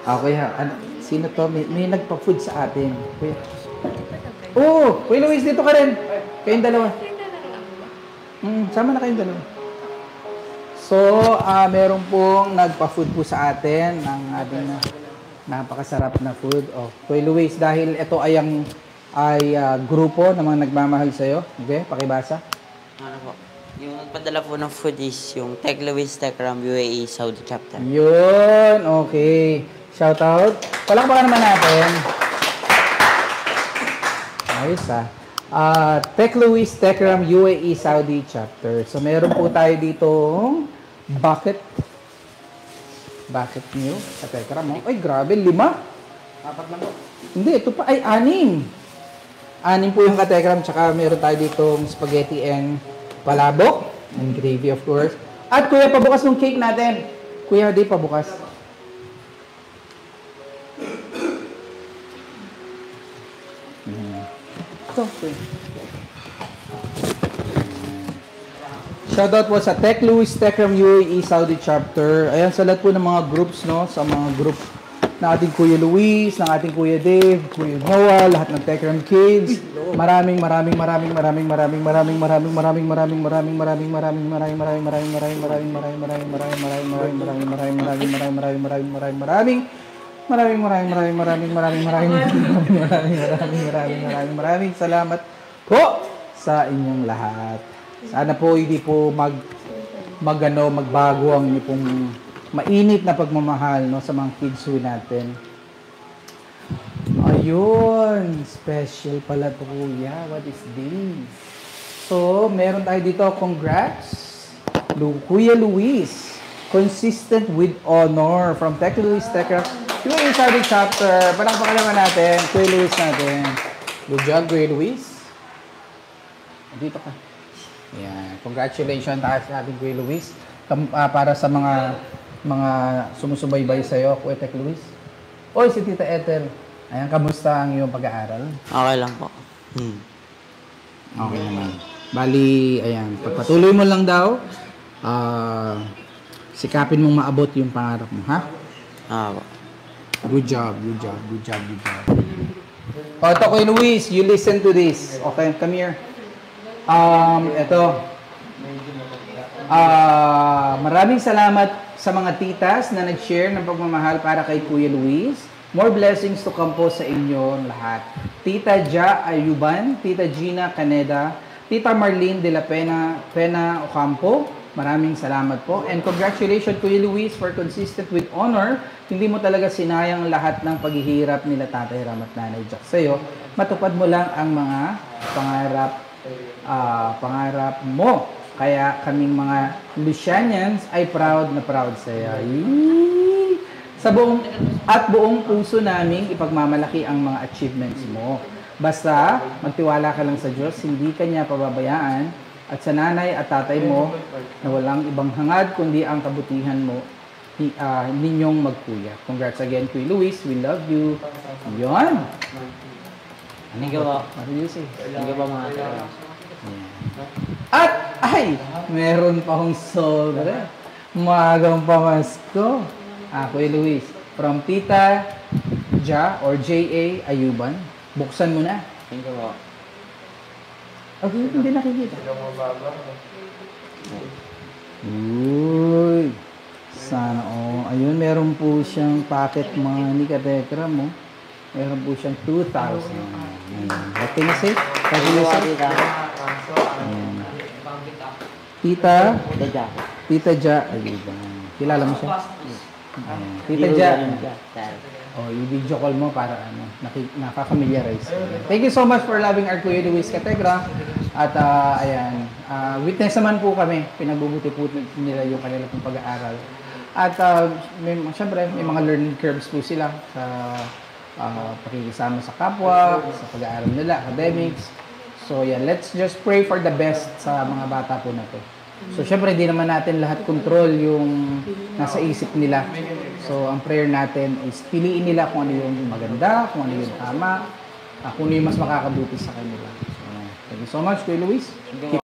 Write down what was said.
Okay ha. Ano, sino to? May nagpa-food sa atin. Kuya. Oh, Kuya Luis, dito ka rin. Kayong dalawa. Sama na kayong dalawa. So, meron pong nagpa-food po sa atin ng ating napakasarap na food. Oh, Kuya Luis, dahil ito ay grupo ng mga nagmamahal sa'yo. Okay, pakibasa. Ano po? Yung nagpadala po ng food is yung Tech Luis Techram UAE Saudi Chapter. Yun, okay. Shout out. Palakpakan naman natin. Ayos Tech Luis Techram UAE Saudi Chapter. So meron po tayo dito bucket meal sa Techram. Ay, grabe, 5. 4 lang po. Hindi, ito pa ay 6. 6 po yung ka-Techram, tsaka meron tayo dito spaghetti and palabok and gravy, of course. At kuya, pabukas ng cake natin. Kuya, di pabukas. Ito, kuya. Shoutout po sa Tech Luis Techram UAE Saudi Chapter. Ayan, sa lahat po ng mga groups, no? Sa mga group ng ating Kuya Luis, ng ating Kuya Dave, Kuya Noah, lahat ng Techram Kids. Maraming salamat po sa inyong lahat. Sana po hindi po magbago ang inyo pong mainit na pagmamahal, no, sa mga kids ho natin. Ayun, special pala to, kuya. What is this? So, meron tayo dito, congrats, Kuya Luis. Consistent with honor from Tech Luis Techram UAE Saudi Chapter. Palakpakan naman natin, Kuya Luis natin. Good job, Kuya Luis. Dito ka. Yan. Congratulations sa ating Kuya Luis. Para sa mga sumusubaybay sa'yo, Kuya Tech Luis. Oy, si Tita Ethel. Ayan, kamusta ang iyong pag-aaral? Okay lang po. Okay naman. Bali, ayan, pagpatuloy mo lang daw, sikapin mong maabot yung pangarap mo, ha? Po. Good job. O, ito, Kuya Luis, you listen to this. Okay, come here. Maraming salamat sa mga titas na nag-share ng pagmamahal para kay Kuya Luis. More blessings to come po sa inyo lahat. Tita Ja Ayuban, Tita Gina Caneda, Tita Marlene de la Pena Ocampo, maraming salamat po. And congratulations, Kuya Luis, for consistent with honor. Hindi mo talaga sinayang lahat ng paghihirap nila Tatay Ram at Nanay Jack sa'yo. Matupad mo lang ang mga pangarap mo. Kaya kaming mga Lucianians ay proud na proud sa iyo. Sa buong puso namin ipagmamalaki ang mga achievements mo. Basta magtiwala ka lang sa Diyos, hindi ka niya pababayaan, at sa nanay at tatay mo na walang ibang hangad kundi ang kabutihan mo ninyong magkuya. Congrats again, Kuya Luis. We love you. Yun. Thank you po. Thank you po mga tao. At, meron pa akong sobre. Magang pamasko. Kuya Luis, from Tita Ja or J.A. Ayuban. Buksan mo na. Thank you po. Okay, hindi nakikita. Uy. Sana, ayun, meron po siyang pocket money ka-Tekram mo. Meron po siyang 2,000. What can you say? What can you say? Tita Ja Ayuban. Kilala mo siya? Tita Ja. I-video call mo para nakaka-familiarize. Thank you so much for loving our Kuya Luis ka-Tekram. At ayan, witness naman po kami. Pinagbubuti po nila yung kanila pong pag-aaral. At syempre, may mga learning curves po sila sa pakikisama sa kapwa, sa pag-aaral nila, academics. So yeah, let's just pray for the best sa mga bata po na to. So syempre, hindi naman natin lahat control yung nasa isip nila. So ang prayer natin is piliin nila kung ano yung maganda, kung ano yung tama, kung ano yung mas makakabuti sa kanila. So, thank you so much, Kuya Luis.